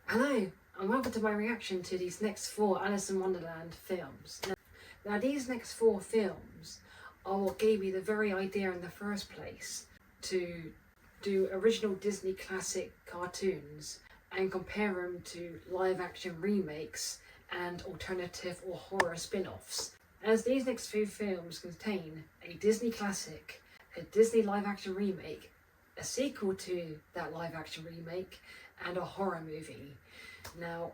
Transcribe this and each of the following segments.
Hello, and welcome to my reaction to these next 4 Alice in Wonderland films. Now these next 4 films are what gave me the very idea in the first place to do original Disney classic cartoons and compare them to live action remakes and alternative or horror spin-offs. As these next few films contain a Disney classic, a Disney live action remake, a sequel to that live action remake, and a horror movie. Now,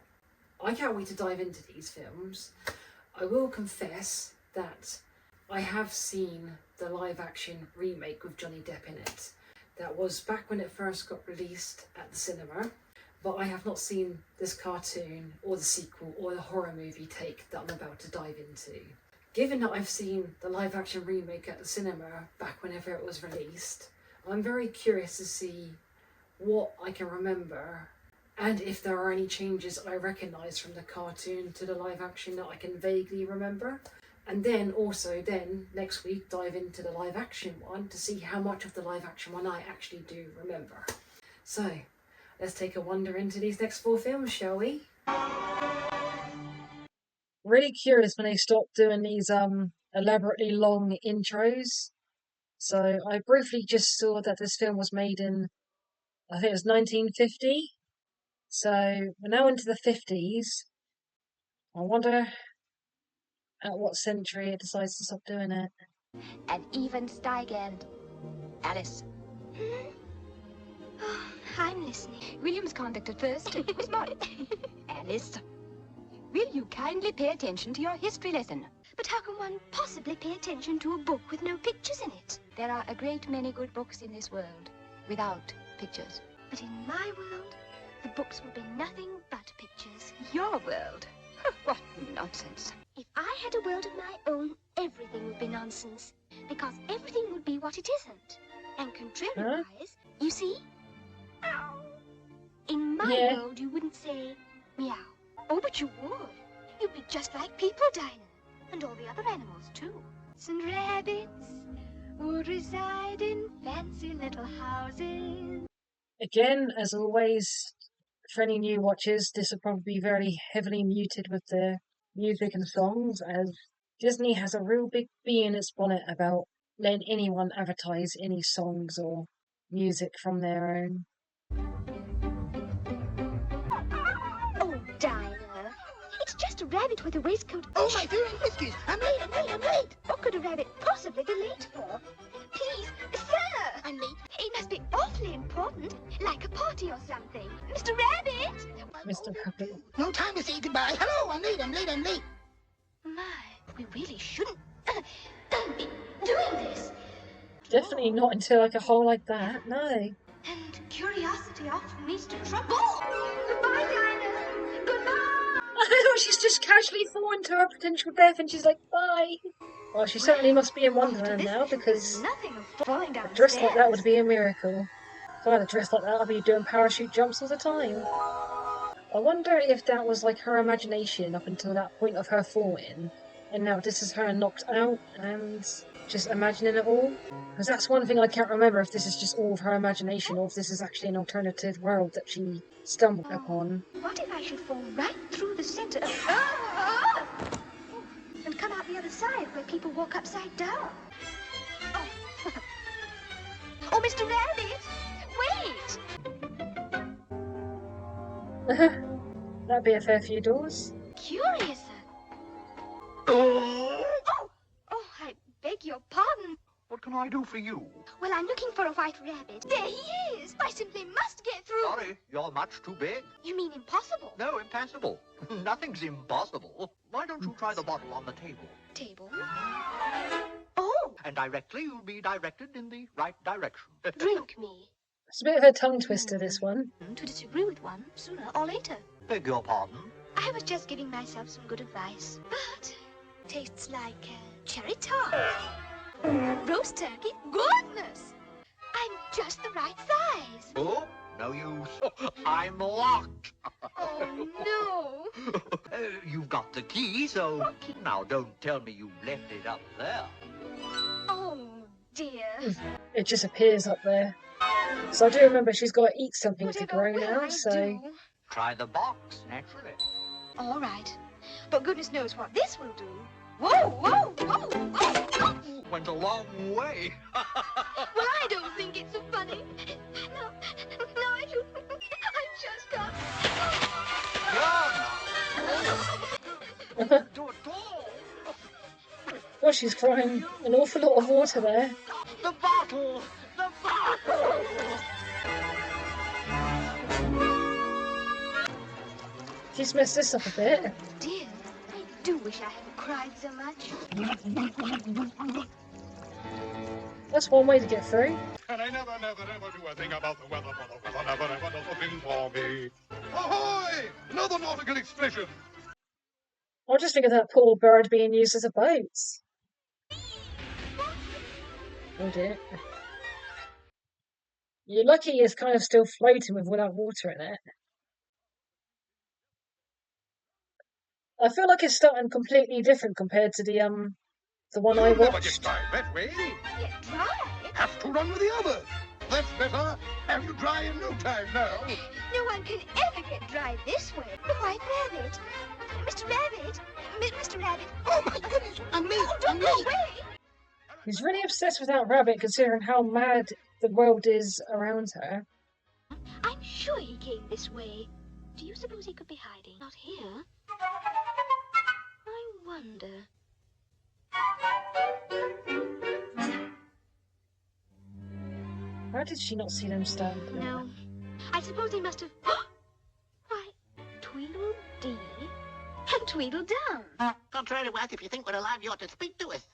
I can't wait to dive into these films. I will confess that I have seen the live action remake with Johnny Depp in it. That was back when it first got released at the cinema, but I have not seen this cartoon or the sequel or the horror movie take that I'm about to dive into. Given that I've seen the live action remake at the cinema back whenever it was released, I'm very curious to see what I can remember and if there are any changes I recognise from the cartoon to the live action that I can vaguely remember. And then next week dive into the live action one to see how much of the live action one I actually do remember. So let's take a wander into these next 4 films, shall we? Really curious when they stopped doing these elaborately long intros. So I briefly just saw that this film was made in, I think it was 1950. So we're now into the 50s. I wonder at what century it decides to stop doing it. And even Steigand. Alice. Oh, I'm listening. William's conduct at first was moderate. Alice, will you kindly pay attention to your history lesson? But how can one possibly pay attention to a book with no pictures in it? There are a great many good books in this world without pictures. But in my world, the books will be nothing but pictures. Your world? What nonsense. If I had a world of my own, everything would be nonsense. Because everything would be what it isn't. And contrariwise, you see? Ow. In my world, you wouldn't say meow. Oh, but you would. You'd be just like people, Dinah. And all the other animals, too. And rabbits would reside in fancy little houses. Again, as always, for any new watchers, this will probably be very heavily muted with the music and songs, as Disney has a real big bee in its bonnet about letting anyone advertise any songs or music from their own. Oh, Dinah. It's just a rabbit with a waistcoat. Oh, my dear whiskies! I'm late! What could a rabbit possibly be late for? Please, sir! I'm late. It must be awfully important, like a party or something. Mr. Rabbit! Mr. Rabbit. No time to say goodbye. Hello, I'm late. My, we really shouldn't be doing this. Definitely not into like a hole like that, no. And curiosity often leads to trouble. Goodbye, Dinah. Goodbye. I thought she's just casually fallen to her potential death and she's like, bye. Well, she certainly must be in Wonderland now, because nothing of falling down a dress like that would be a miracle. If I had a dress like that, I'd be doing parachute jumps all the time. I wonder if that was like her imagination up until that point of her falling, and now this is her knocked out and just imagining it all. Because that's one thing I can't remember, if this is just all of her imagination or if this is actually an alternative world that she stumbled upon. What if I should fall right through the center of... and come out the other side where people walk upside down? Oh, oh, Mr. Rabbit! Wait! That'd be a fair few doors. Curious. Oh! Oh, I beg your pardon. What can I do for you? Well, I'm looking for a white rabbit. There he is! I simply must get through. Sorry, you're much too big. You mean impossible? No, impassable. Nothing's impossible. Why don't you try the bottle on the table? Table? Oh! And directly you'll be directed in the right direction. Drink me. It's a bit of a tongue twister, this one. To disagree with one, sooner or later. Beg your pardon? I was just giving myself some good advice. But tastes like cherry tart. Roast turkey? Goodness! I'm just the right size. Oh, no use. I'm locked. Oh, no. You've got the key, so... What key? Now, don't tell me you left it up there. Oh, dear. It just appears up there. So I do remember she's got to eat something to Whatever grow will now, I so do? Try the box, naturally. All right. But goodness knows what this will do. Whoa, whoa, whoa, whoa, whoa. Went a long way. Well, I don't think it's so funny. No, I do. I just got... Do it all. Well, she's crying an awful lot of water there. The bottle! The bottle! She's messed this up a bit. Dear, I do wish I hadn't cried so much. That's one way to get through. And I never do a thing about the weather, for the weather never does a thing for me. Ahoy! Another nautical expression. I just think of that poor bird being used as a boat. Oh dear. You're lucky it's kind of still floating without water in it. I feel like it's starting completely different compared to the one I You'll never watched. get dry that way. Get dry? Have to run with the others. That's better. Have you dry in no time now. No one can ever get dry this way. The White Rabbit. Mr. Rabbit. Mr. Rabbit. Oh my goodness, I'm late. Oh, I'm don't go late. away. He's really obsessed with that rabbit considering how mad the world is around her. I'm sure he came this way. Do you suppose he could be hiding? Not here. I wonder. How did she not see them stand there? No. I suppose he must have... Why, Tweedledee and Tweedledum. Contrary to what, if you think we're alive, you ought to speak to us.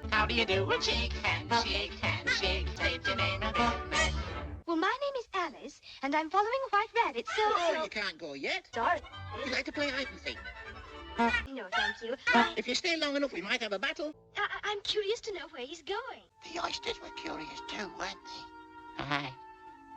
How do you do? Shake hands, state your name and business. Well, my name is Alice, and I'm following White Rabbit, so... Oh, you can't go yet. Sorry. Would you like to play hide and seek? No, thank you. If you stay long enough, we might have a battle. I'm curious to know where he's going. The oysters were curious too, weren't they? Aye.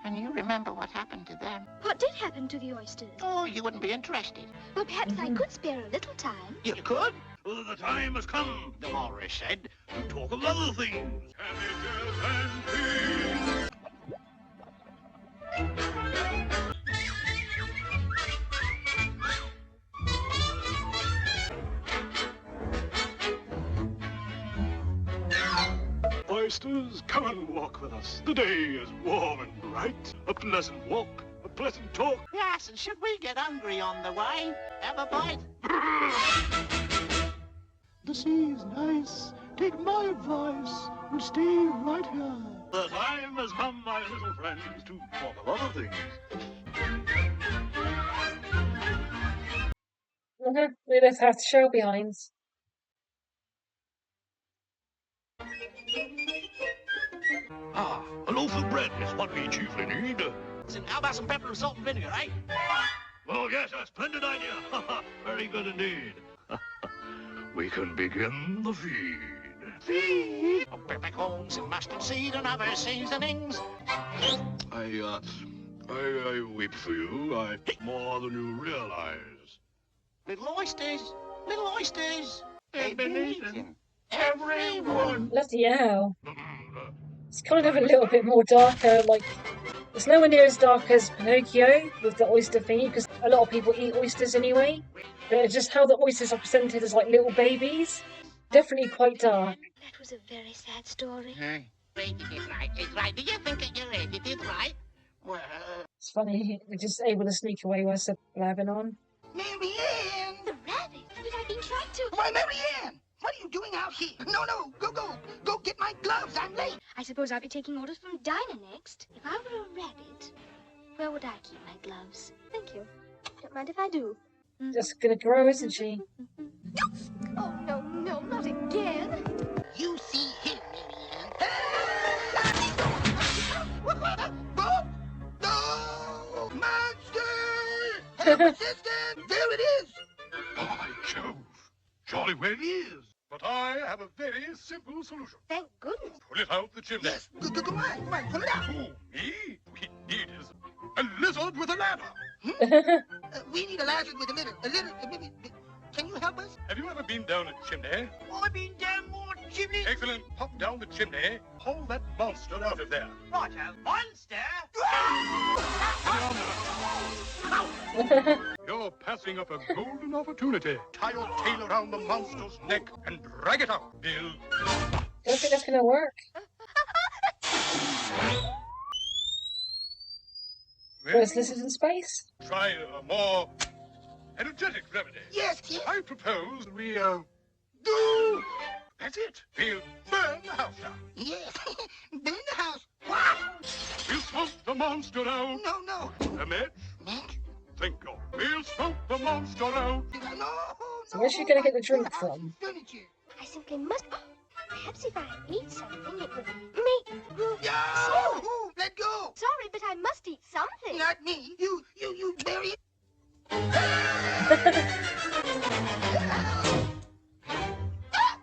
And you remember what happened to them? What did happen to the oysters? Oh, you wouldn't be interested. Well, perhaps I could spare a little time. You could? Well, the time has come, the walrus said, to talk of other things. Cabbages and peas. Oysters, come and walk with us. The day is warm and bright. A pleasant walk, a pleasant talk. Yes, and should we get hungry on the way? Have a bite? The sea's nice. Take my advice and stay right here. The time has come, my little friends, to talk of other things. We both have to show behind. Ah, a loaf of bread is what we chiefly need. And how about some pepper and salt and vinegar, eh? Well, yes, a splendid idea. Very good indeed. We can begin the feed. Feed. Oh, peppercorns and mustard seed and other seasonings. I weep for you. I more than you realize. Little oysters. Little oysters. They've been eaten. Everyone. Bloody hell. It's kind of a little bit more darker, like, it's nowhere near as dark as Pinocchio with the oyster thingy, because a lot of people eat oysters anyway. But it's just how the oysters are presented as like little babies. Definitely quite dark. That was a very sad story. Hey, rated it right. It's right. Do you think that you rated it right? Well... It's funny, they're just able to sneak away whilst they're blabbing on. Mary Ann! The rabbit! But I've been trying to... Why, Mary Ann! What are you doing out here? No, go get my gloves. I'm late. I suppose I'll be taking orders from Dinah next. If I were a rabbit, where would I keep my gloves? Thank you. Don't mind if I do. Just gonna grow, isn't she? Oh, no, not again. You see him, Mary Ann. No! Monster! Help, assistant! There it is! By Jove! Surely where it is. But I have a very simple solution. Thank goodness. Pull it out the chimney. Yes, go on, pull it out. Who, me? We need is a lizard with a ladder. We need a lizard with a little, maybe. Can you help us? Have you ever been down a chimney? Oh, I've been down more chimney. Excellent. Pop down the chimney. Haul that monster out of there. Righto, monster. You're passing up a golden opportunity. Tie your tail around the monster's neck and drag it out, Bill. Don't think that's gonna work. Where's this in space? Try a more energetic remedy. Yes. I propose we, do. That's it. We'll burn the house down. Yes. Burn the house. What? We'll smoke the monster out. No. A match? Match? Think of. We'll smoke the monster out. No. So where's she gonna get the drink from? Furniture. I simply must. Perhaps if I eat something, it would make grow. Yeah. Let go. Sorry, but I must eat something. Not me. You bury it.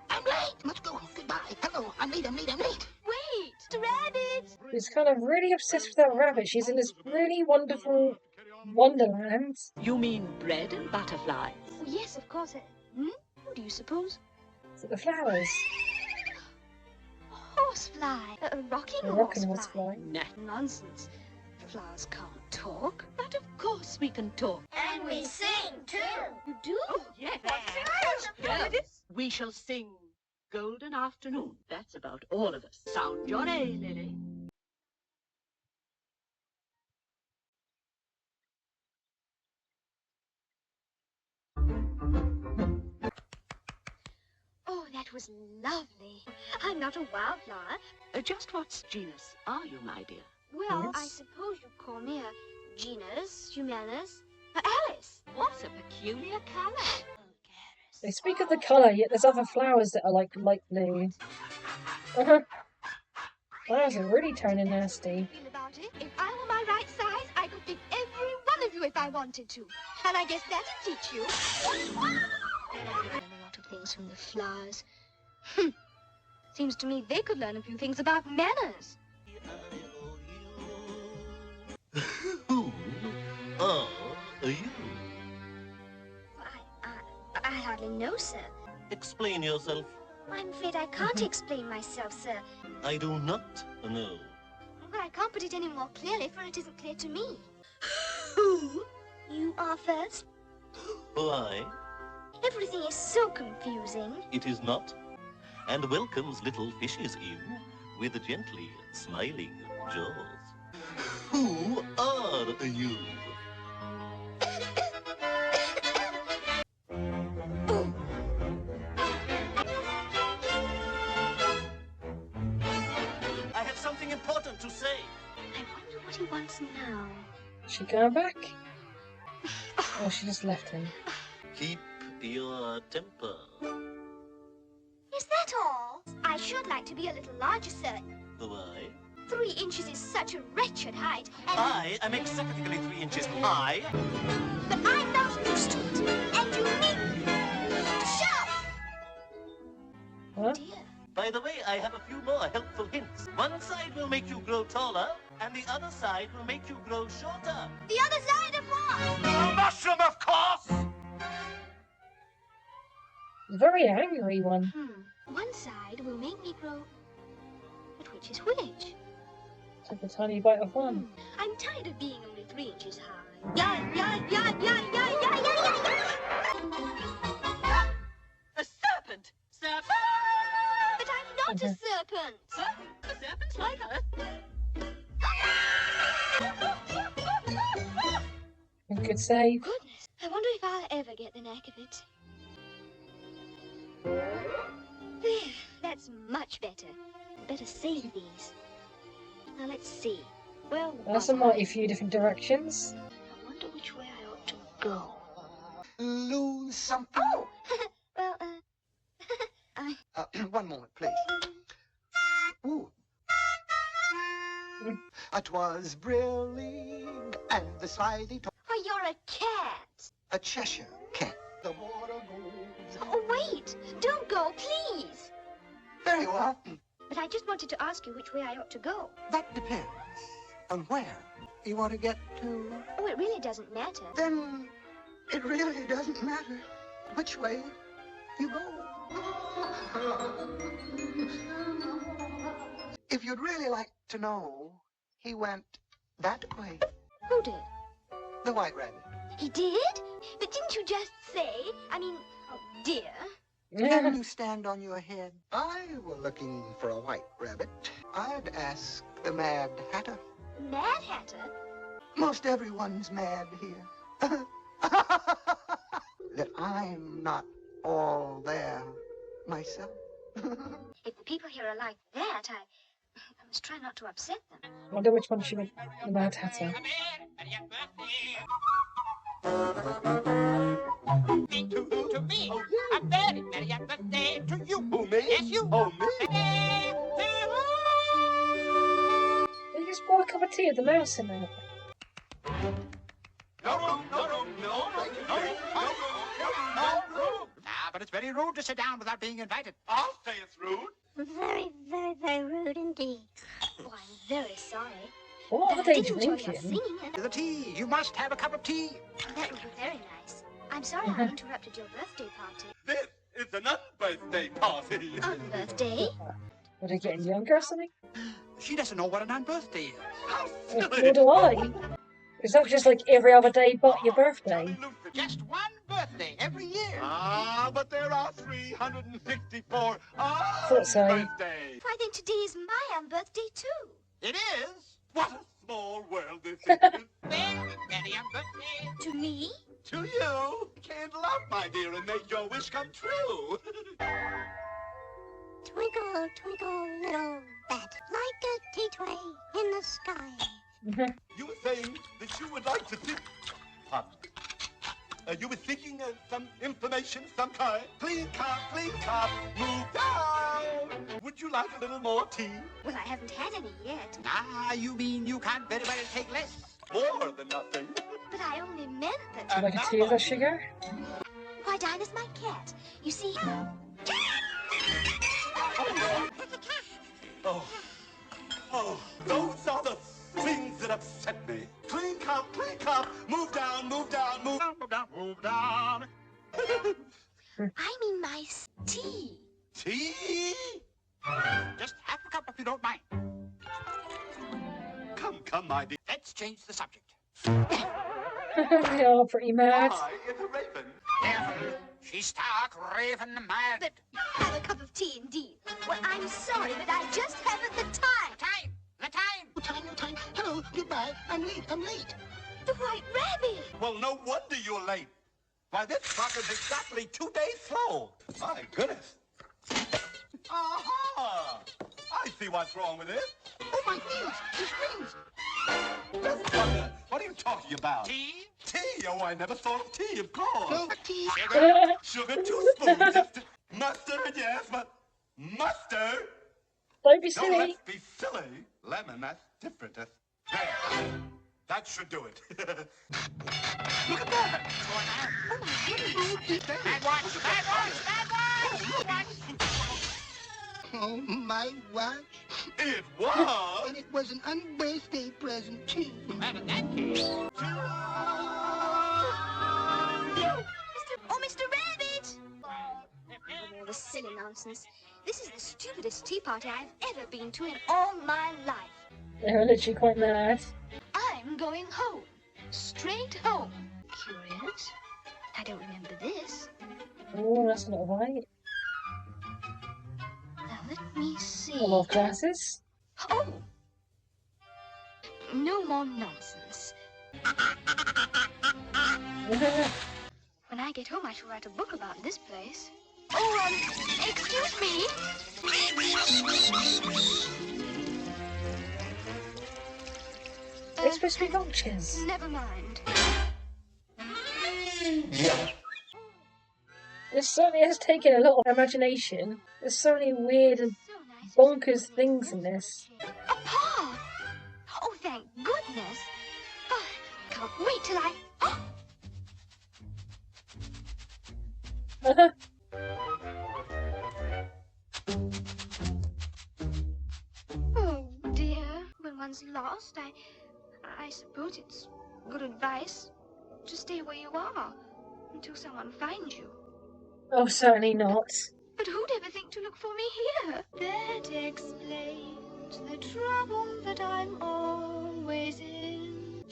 I'm late. Must go. Goodbye. Hello. I'm late. Wait, rabbit. She's kind of really obsessed with that rabbit. She's in this really wonderful Wonderland. You mean bread and butterflies? Oh, yes, of course. What do you suppose? Is it the flowers? Horsefly. A rocking The rocking horsefly. horsefly. Nah. Nonsense. Flowers can't talk. But of course we can talk. And we sing, too. You do? Yes. Yes. We shall sing Golden Afternoon. That's about all of us. Sound your A, Lily. Oh, that was lovely. I'm not a wildflower. Just what genus are you, my dear? Well, I Yes. suppose you'd call me a genus, humanus, Alice. What a peculiar colour. They speak of the colour, yet there's other flowers that are like light blue. Flowers are really turning nasty. Feel about it. If I were my right size, I could pick every one of you if I wanted to. And I guess that'd teach you. Learn a lot of things from the flowers. Seems to me they could learn a few things about manners. Who are you? I hardly know, sir. Explain yourself. I'm afraid I can't explain myself, sir. I do not know. Well, I can't put it any more clearly, for it isn't clear to me. Who? You are first. Why? Everything is so confusing. It is not. And welcomes little fishes in with gently smiling jaws. Who are you? I have something important to say. I wonder what he wants now. Is she going back? Oh, she just left him. Keep your temper. Is that all? I should like to be a little larger, sir. Why? 3 inches is such a wretched height, and I am exactly 3 inches high. but I'm not used to it, and you need to shove. Huh? Dear, By the way, I have a few more helpful hints. One side will make you grow taller, and the other side will make you grow shorter. the other side of what? A mushroom, of course! Very angry one. One side will make me grow. But which is which? Took a tiny bite of one. I'm tired of being only 3 inches high. Yeah. A serpent! Serpent! But I'm not a serpent. A serpent's like her. Good save. Goodness, I wonder if I'll ever get the knack of it. There, that's much better. Better save these. Now let's see. Well, That's a mighty few different directions. I wonder which way I ought to go. Lose something. Oh! Well, One moment, please. Ooh. 'Twas brilliant, and the slithy oh, you're a cat. a Cheshire cat. The water goes. Oh, wait. Don't go, please. Very well. But I just wanted to ask you which way I ought to go. That depends on where you want to get to. Oh, it really doesn't matter. Then it really doesn't matter which way you go. If you'd really like to know, he went that way. Who did? The white rabbit. He did? But didn't you just say? I mean, oh dear. Can you stand on your head? I were looking for a white rabbit. I'd ask the Mad Hatter. Mad Hatter? Most everyone's mad here. That I'm not all there myself. If the people here are like that, I must try not to upset them. I wonder which one she went the Mad Hatter. To me. A very merry birthday to you. Oh, me? Yes, you. Oh, me? They just brought a cup of tea with the mouse in it. No room, no room, no room, no room, no room. Ah, but it's very rude to sit down without being invited. I'll say it's rude. Very, very, very rude indeed. Oh, I'm very sorry. What But are I they did enjoy your drinking? singing, and The tea. You must have a cup of tea. that would be very nice. I'm sorry I interrupted your birthday party. This is an unbirthday party. Unbirthday? Are they getting younger or something? She doesn't know what an unbirthday is. How What silly. do I? Is that just like every other day but your birthday? Just one birthday every year. Ah, but there are 364 Thought so. birthdays. Why then today is my unbirthday too. It is. What a small world this is. Very merry birthday. To me? To you, candle up, my dear, and make your wish come true. Twinkle, twinkle, little bat, like a tea tray in the sky. You were saying that you would like to think. Pardon. You were seeking some information of some kind. Clean cop, move down. Would you like a little more tea? Well, I haven't had any yet, Ah, you mean you can't very well take less? More than nothing. but I only meant that. Like a tea with a sugar? Why, Dinah's my cat. You see, Oh, those are the things that upset me. Clean cop, move down, move down, move down, move down, move down. I mean my tea. Tea? Just half a cup if you don't mind. Come, my dear. Let's change the subject. They are pretty mad. I is a raven. Careful. She's stark, raven mad. Have a cup of tea indeed. Well, I'm sorry, but I just haven't the time. The time. Time. Hello, goodbye. I'm late. The White Rabbit. Well, no wonder you're late. Why, this clock is exactly 2 days slow. My goodness. Aha! I see what's wrong with it. Oh, my heels. His rings. Miss Wonder, what are you talking about? Tea? Tea? Oh, I never thought of tea, of course. No tea. Sugar, 2 spoons. Mustard, yes, but mustard? Don't be No, silly. let's be silly. Lemon, that's different. There. That should do it. Look at that. Oh, my goodness. Bad watch. Oh, my watch. It was. And it was an unbirthday present, too. Well, in that case. Oh, Mr. Rabbit! All the silly nonsense. This is the stupidest tea party I've ever been to in all my life. They're literally quite mad. I'm going home. Straight home. Curious. I don't remember this. Oh, that's not right. Now, let me see. A lot of glasses. Oh! No more nonsense. When I get home, I shall write a book about this place. Oh, excuse me. They're supposed to be vultures. Never mind. This certainly has taken a lot of imagination. There's so many weird and So nice. bonkers things in this. A paw! Oh, thank goodness. Oh, can't wait till I... Oh, dear. When one's lost, I suppose it's good advice to stay where you are until someone finds you. Oh, certainly not. But who'd ever think to look for me here? That explains the trouble that I'm always in.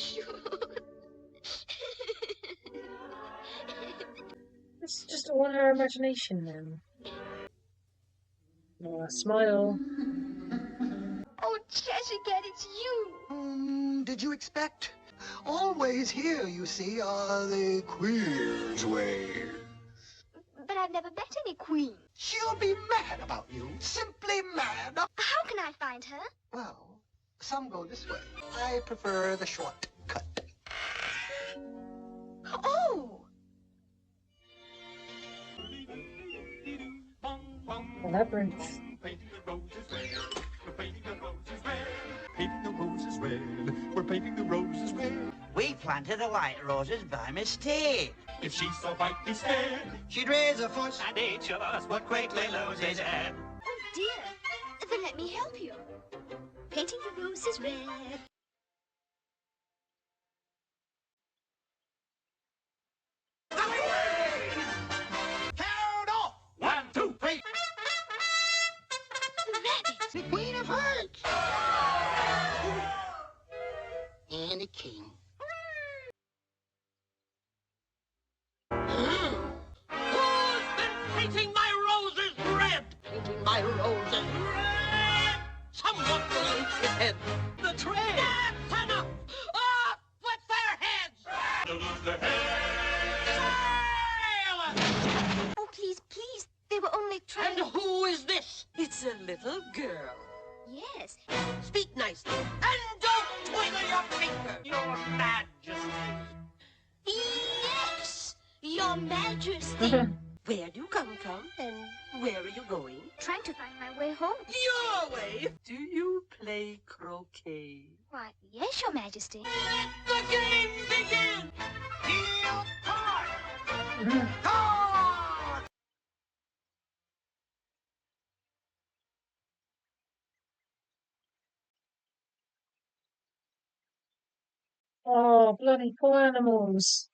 It's just all in her imagination then. Oh, smile. Oh, Cheshire Cat, it's you! Did you expect? Always here, you see, are the Queen's ways. But I've never met any queen. She'll be mad about you. Simply mad. How can I find her? Well, some go this way. I prefer the short cut. Oh! The labyrinth. Painting the roses red. We're painting the roses red. Painting the roses red. We're painting the roses red. We planted the white roses by mistake. If she saw white instead, She'd raise a fuss, and each of us would quickly lose his head. Oh, dear. Then let me help you. Painting the roses red. Count off! 1, 2, 3. Rabbit. The Queen of Hearts. And a king. Who's been painting my roses red? Painting my roses red! Someone will lose his head. The train! That's enough! Off with their heads! To lose their head. Silence! Oh, please, please. They were only trying And who is this? It's a little girl. Yes. Speak nicely. And don't twiddle your finger, Your Majesty. Yes, Your Majesty. Where do you come from, and where are you going? Trying to find my way home. Your way? Do you play croquet? Why, yes, Your Majesty. Let the game begin! Deal card! Card! Oh, bloody poor animals.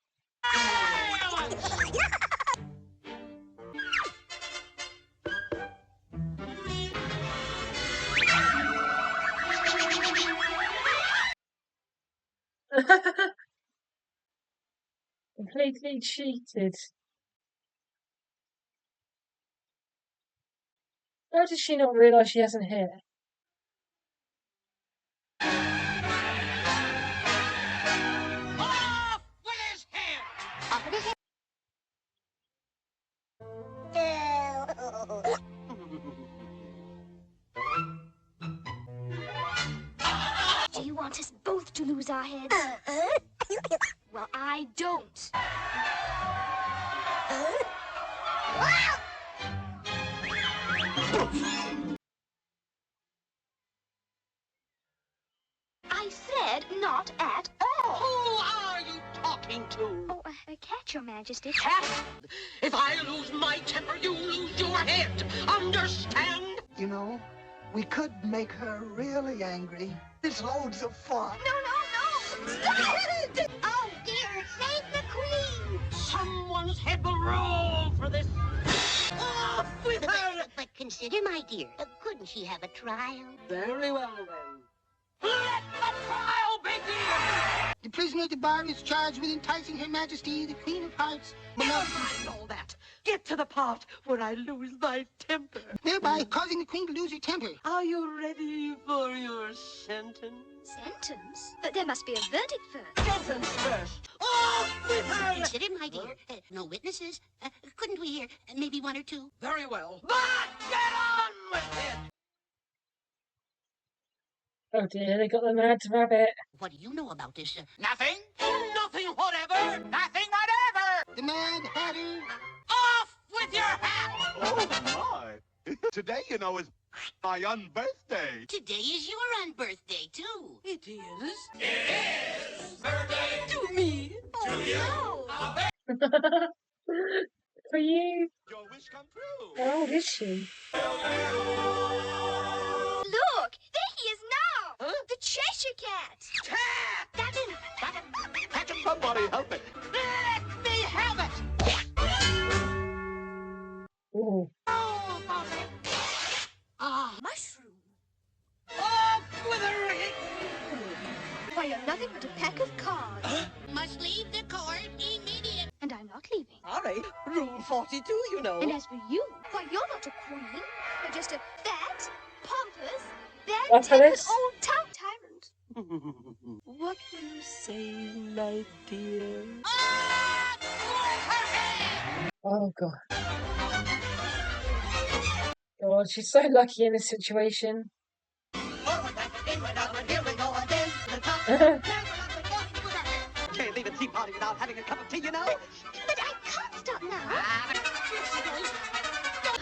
Completely cheated. How does she not realise she hasn't hit? Off with his head! Do you want us both to lose our heads? Well, I don't. I said not at all. Who are you talking to? Oh, a cat, Your Majesty. Cat? If I lose my temper, you lose your head. Understand? You know, we could make her really angry. It's loads of fun. No, no, no! Stop it! Oh, dear, save the queen! Someone's head will roll for this. Off with her! But consider, my dear, couldn't she have a trial? Very well, then. Let the trial begin! The prisoner at the bar is charged with enticing Her Majesty, the Queen of Hearts, Never mind all that. Get to the part where I lose my temper. thereby causing the Queen to lose her temper. Are you ready for your sentence? Sentence? But there must be a verdict first. Sentence first. Off with her! Consider, my dear, no witnesses. Couldn't we hear maybe one or two? Very well. But get on with it! Oh dear, they got the mad rabbit. What do you know about this? Nothing? Nothing whatever? Nothing whatever. The Mad Hatter. Off with your hat! Oh, my. Today, you know, is my unbirthday. Today is your unbirthday, too. It is? It is! Birthday to me! Oh, no! For you. Your wish come true. How old is she? Look! There he is now! Huh? The Cheshire Cat! Cat! That's it! Somebody help it. Let me have it! must leave the court immediately. And I'm not leaving. Sorry, Rule 42, you know. And as for you, why, you're not a queen. You're just a fat, pompous, That's bad-tempered Alice. old tyrant. What will you say, my dear? Oh god. God, she's so lucky in this situation. Can't leave a tea party without having a cup of tea, you know. But I can't stop now.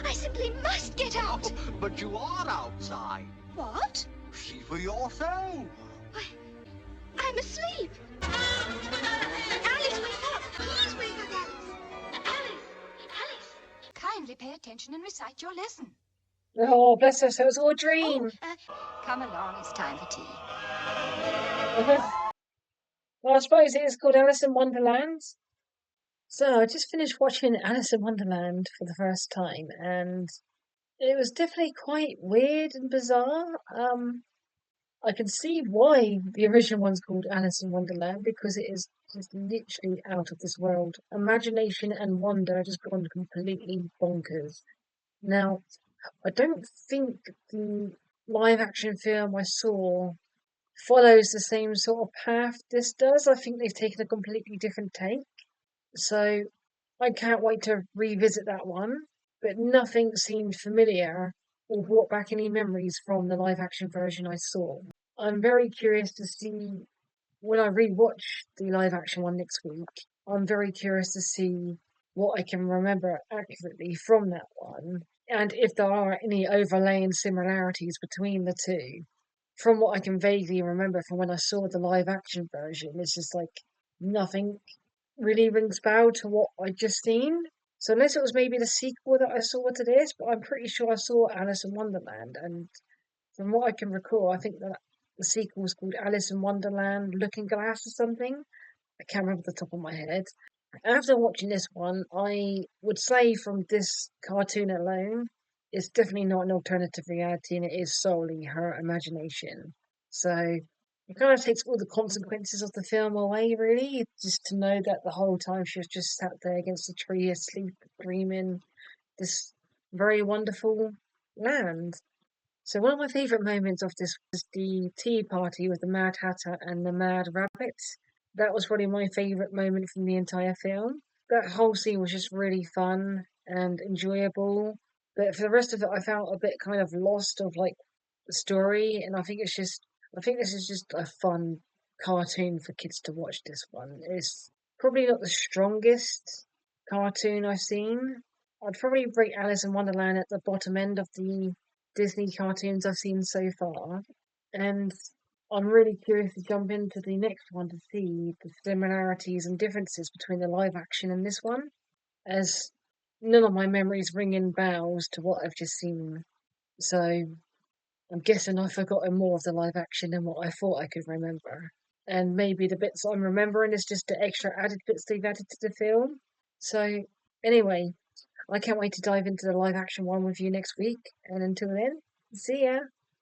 I simply must get out. But you are outside. What? See for yourself. I'm asleep. Alice, wake up. Please wake up, Alice. Alice. Kindly pay attention and recite your lesson. Oh, bless her, so it was all a dream. Come along, it's time for tea. Well, I suppose it is called Alice in Wonderland. So I just finished watching Alice in Wonderland for the first time, and it was definitely quite weird and bizarre. I can see why the original one's called Alice in Wonderland, because it is just literally out of this world. Imagination and wonder just gone completely bonkers. Now, I don't think the live action film I saw follows the same sort of path this does. I think they've taken a completely different take. So I can't wait to revisit that one. But nothing seemed familiar or brought back any memories from the live action version I saw. I'm very curious to see when I rewatch the live action one next week. I'm very curious to see what I can remember accurately from that one, and if there are any overlaying similarities between the two. From what I can vaguely remember from when I saw the live action version, it's just like nothing really rings bell to what I just seen. So unless it was maybe the sequel that I saw to this, but I'm pretty sure I saw Alice in Wonderland, and from what I can recall, I think that the sequel was called Alice in Wonderland Looking Glass or something. I can't remember the top of my head. After watching this one, I would say from this cartoon alone, it's definitely not an alternative reality, and it is solely her imagination. So it kind of takes all the consequences of the film away, really, just to know that the whole time she was just sat there against a tree asleep, dreaming this very wonderful land. So one of my favourite moments of this was the tea party with the Mad Hatter and the Mad Rabbit. That was probably my favourite moment from the entire film. That whole scene was just really fun and enjoyable. But for the rest of it, I felt a bit kind of lost of like the story, and I think this is just a fun cartoon for kids to watch. This one it's probably not the strongest cartoon I've seen. I'd probably rate Alice in Wonderland at the bottom end of the Disney cartoons I've seen so far, and I'm really curious to jump into the next one to see the similarities and differences between the live action and this one, as none of my memories ring in bells to what I've just seen. So I'm guessing I've forgotten more of the live action than what I thought I could remember. And maybe the bits I'm remembering is just the extra added bits they've added to the film. So anyway, I can't wait to dive into the live action one with you next week. And until then, see ya!